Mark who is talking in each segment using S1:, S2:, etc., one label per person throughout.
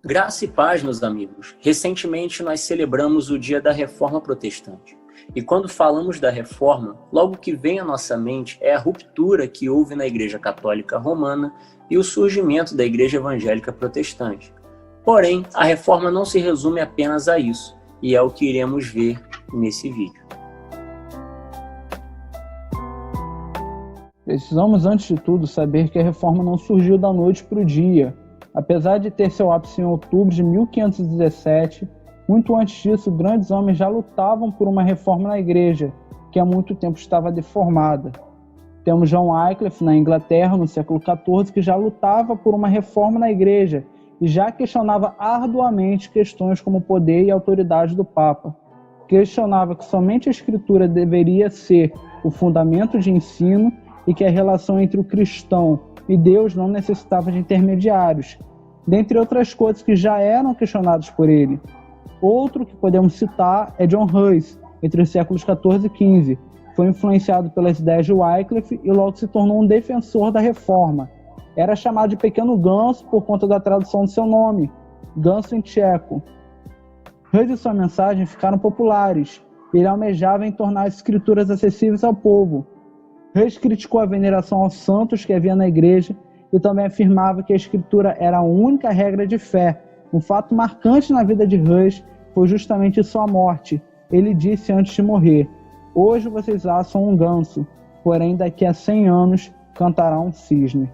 S1: Graça e paz, meus amigos. Recentemente nós celebramos o Dia da Reforma Protestante. E quando falamos da Reforma, logo que vem à nossa mente é a ruptura que houve na Igreja Católica Romana e o surgimento da Igreja Evangélica Protestante. Porém, a Reforma não se resume apenas a isso, e é o que iremos ver nesse vídeo.
S2: Precisamos, antes de tudo, saber que a Reforma não surgiu da noite para o dia. Apesar de ter seu ápice em outubro de 1517, muito antes disso, grandes homens já lutavam por uma reforma na Igreja, que há muito tempo estava deformada. Temos John Wycliffe, na Inglaterra, no século XIV, que já lutava por uma reforma na Igreja e já questionava arduamente questões como o poder e a autoridade do Papa. Questionava que somente a Escritura deveria ser o fundamento de ensino e que a relação entre o cristão e Deus não necessitava de intermediários, dentre outras coisas que já eram questionadas por ele. Outro que podemos citar é John Hus, entre os séculos XIV e XV. Foi influenciado pelas ideias de Wycliffe e logo se tornou um defensor da reforma. Era chamado de Pequeno Ganso por conta da tradução do seu nome, Ganso em tcheco. Hus e sua mensagem ficaram populares. Ele almejava em tornar as escrituras acessíveis ao povo. Hus criticou a veneração aos santos que havia na Igreja e também afirmava que a Escritura era a única regra de fé. Um fato marcante na vida de Hus foi justamente sua morte. Ele disse antes de morrer: "Hoje vocês assam um ganso, porém daqui a 100 anos cantará um cisne."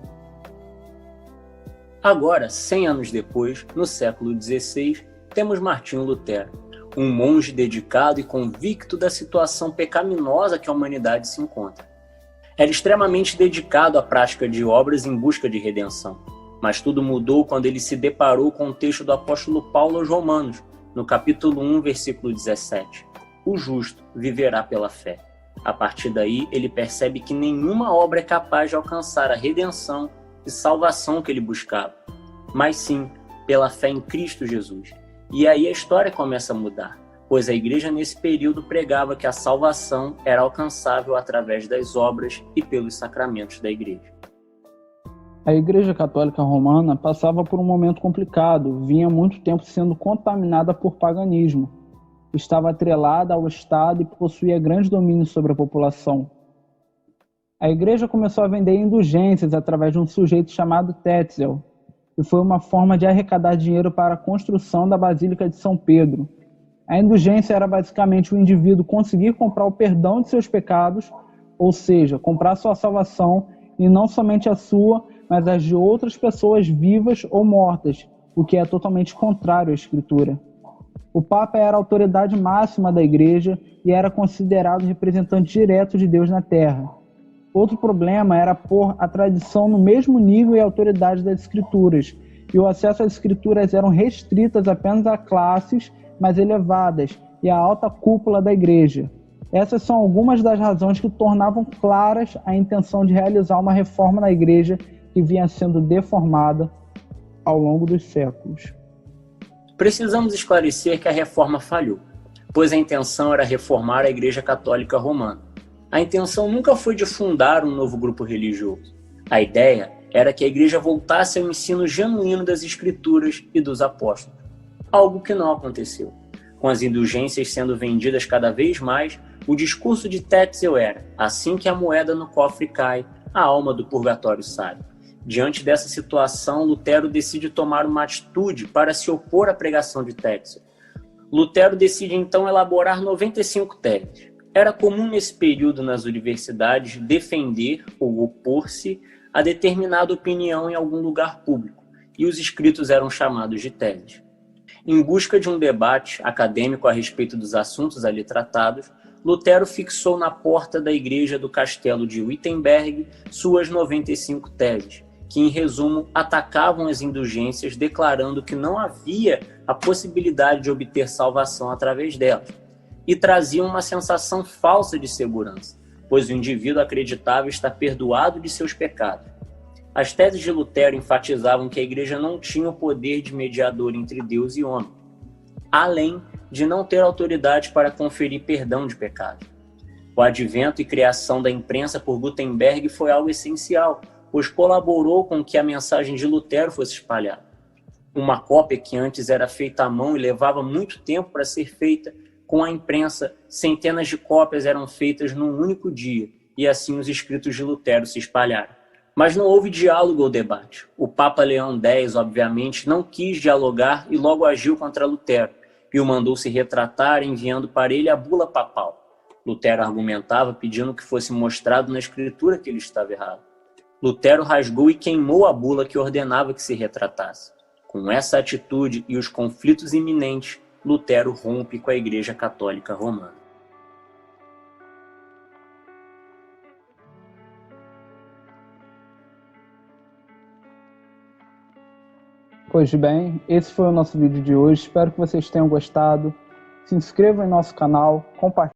S1: Agora, 100 anos depois, no século XVI, temos Martinho Lutero, um monge dedicado e convicto da situação pecaminosa que a humanidade se encontra. Era extremamente dedicado à prática de obras em busca de redenção. Mas tudo mudou quando ele se deparou com o texto do apóstolo Paulo aos Romanos, no capítulo 1, versículo 17. O justo viverá pela fé. A partir daí, ele percebe que nenhuma obra é capaz de alcançar a redenção e salvação que ele buscava, mas sim pela fé em Cristo Jesus. E aí a história começa a mudar, pois a igreja nesse período pregava que a salvação era alcançável através das obras e pelos sacramentos da igreja.
S2: A Igreja Católica Romana passava por um momento complicado, vinha há muito tempo sendo contaminada por paganismo. Estava atrelada ao Estado e possuía grande domínio sobre a população. A igreja começou a vender indulgências através de um sujeito chamado Tetzel, e foi uma forma de arrecadar dinheiro para a construção da Basílica de São Pedro. A indulgência era basicamente o indivíduo conseguir comprar o perdão de seus pecados, ou seja, comprar sua salvação, e não somente a sua, mas as de outras pessoas vivas ou mortas, o que é totalmente contrário à Escritura. O Papa era a autoridade máxima da igreja e era considerado representante direto de Deus na Terra. Outro problema era pôr a tradição no mesmo nível e autoridade das Escrituras, e o acesso às Escrituras eram restritas apenas a classes mais elevadas e à alta cúpula da igreja. Essas são algumas das razões que tornavam claras a intenção de realizar uma reforma na igreja que vinha sendo deformada ao longo dos séculos.
S1: Precisamos esclarecer que a reforma falhou, pois a intenção era reformar a Igreja Católica Romana. A intenção nunca foi de fundar um novo grupo religioso. A ideia era que a igreja voltasse ao ensino genuíno das Escrituras e dos apóstolos, algo que não aconteceu. Com as indulgências sendo vendidas cada vez mais, o discurso de Tetzel era: assim que a moeda no cofre cai, a alma do purgatório sai. Diante dessa situação, Lutero decide tomar uma atitude para se opor à pregação de Tetzel. Lutero decide então elaborar 95 teses. Era comum nesse período nas universidades defender ou opor-se a determinada opinião em algum lugar público, e os escritos eram chamados de teses. Em busca de um debate acadêmico a respeito dos assuntos ali tratados, Lutero fixou na porta da igreja do castelo de Wittenberg suas 95 teses, que em resumo atacavam as indulgências, declarando que não havia a possibilidade de obter salvação através delas, e traziam uma sensação falsa de segurança, pois o indivíduo acreditava estar perdoado de seus pecados. As teses de Lutero enfatizavam que a igreja não tinha o poder de mediador entre Deus e homem, além de não ter autoridade para conferir perdão de pecados. O advento e criação da imprensa por Gutenberg foi algo essencial, pois colaborou com que a mensagem de Lutero fosse espalhada. Uma cópia que antes era feita à mão e levava muito tempo para ser feita, com a imprensa, centenas de cópias eram feitas num único dia, e assim os escritos de Lutero se espalharam. Mas não houve diálogo ou debate. O Papa Leão X, obviamente, não quis dialogar e logo agiu contra Lutero, e o mandou se retratar, enviando para ele a bula papal. Lutero argumentava, pedindo que fosse mostrado na escritura que ele estava errado. Lutero rasgou e queimou a bula que ordenava que se retratasse. Com essa atitude e os conflitos iminentes, Lutero rompe com a Igreja Católica Romana.
S2: Pois bem, esse foi o nosso vídeo de hoje. Espero que vocês tenham gostado. Se inscrevam em nosso canal, compartilhem.